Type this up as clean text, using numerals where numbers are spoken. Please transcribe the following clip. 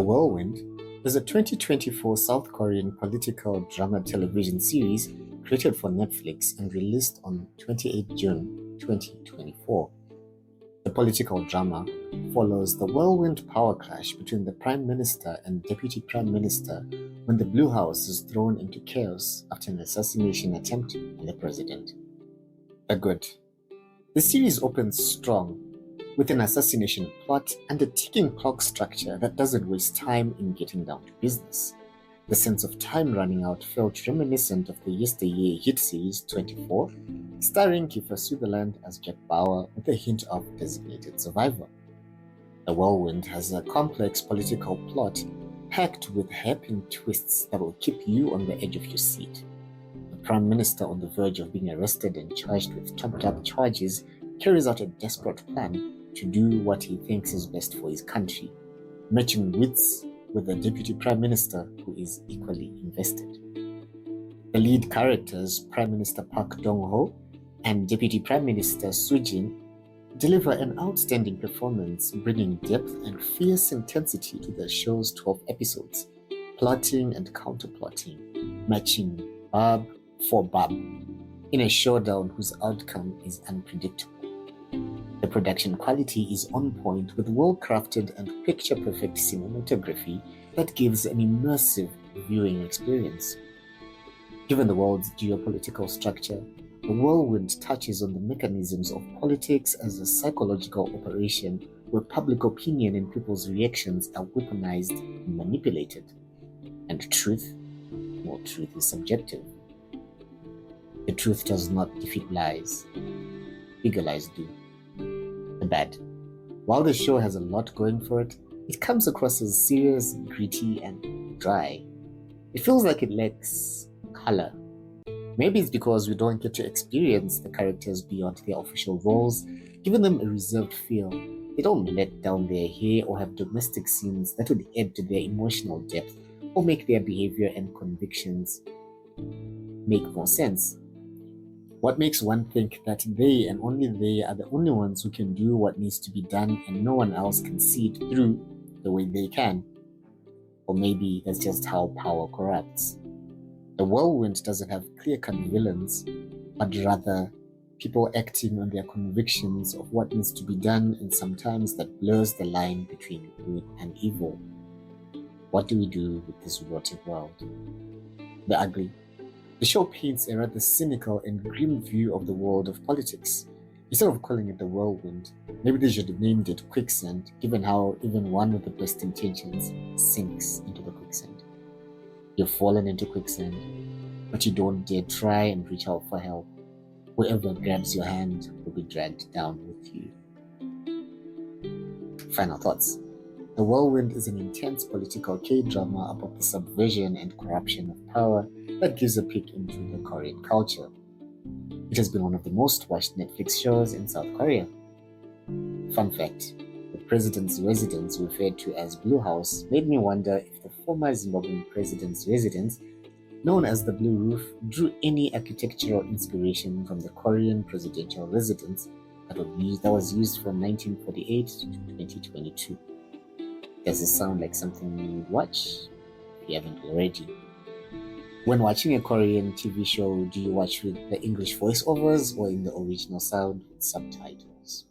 The Whirlwind is a 2024 South Korean political drama television series created for Netflix and released on 28 June 2024. The political drama follows the whirlwind power clash between the Prime Minister and Deputy Prime Minister when the Blue House is thrown into chaos after an assassination attempt on the president. The good. The series opens strong with an assassination plot and a ticking clock structure that doesn't waste time in getting down to business. The sense of time running out felt reminiscent of the yesteryear hit series 24, starring Kiefer Sutherland as Jack Bauer with a hint of designated survivor. The Whirlwind has a complex political plot packed with hairpin twists that will keep you on the edge of your seat. The Prime Minister, on the verge of being arrested and charged with trumped-up charges, carries out a desperate plan to do what he thinks is best for his country, matching wits with the Deputy Prime Minister, who is equally invested. The lead characters, Prime Minister Park Dong-ho and Deputy Prime Minister Soo-jin, deliver an outstanding performance, bringing depth and fierce intensity to the show's 12 episodes, plotting and counterplotting, matching Bob for Bob, in a showdown whose outcome is unpredictable. The production quality is on point with well-crafted and picture-perfect cinematography that gives an immersive viewing experience. Given the world's geopolitical structure, The Whirlwind touches on the mechanisms of politics as a psychological operation where public opinion and people's reactions are weaponized and manipulated. And truth? Well, truth is subjective. The truth does not defeat lies. Bigger lies do. The bad. While the show has a lot going for it, it comes across as serious, gritty, and dry. It feels like it lacks color. Maybe it's because we don't get to experience the characters beyond their official roles, giving them a reserved feel. They don't let down their hair or have domestic scenes that would add to their emotional depth or make their behavior and convictions make more sense. What makes one think that they and only they are the only ones who can do what needs to be done and no one else can see it through the way they can? Or maybe that's just how power corrupts. The Whirlwind doesn't have clear-cut villains, but rather people acting on their convictions of what needs to be done, and sometimes that blurs the line between good and evil. What do we do with this rotten world? The ugly. The show paints a rather cynical and grim view of the world of politics. Instead of calling it the Whirlwind, maybe they should have named it Quicksand, given how even one with the best intentions sinks into the quicksand. You've fallen into quicksand, but you don't dare try and reach out for help. Whoever grabs your hand will be dragged down with you. Final thoughts. The Whirlwind is an intense political K-drama about the subversion and corruption of power that gives a peek into the Korean culture. It has been one of the most watched Netflix shows in South Korea. Fun fact, the president's residence, referred to as Blue House, made me wonder if the former Zimbabwean president's residence, known as the Blue Roof, drew any architectural inspiration from the Korean presidential residence that was used from 1948 to 2022. Does this sound like something you'd watch if you haven't already? When watching a Korean TV show, do you watch with the English voiceovers or in the original sound with subtitles?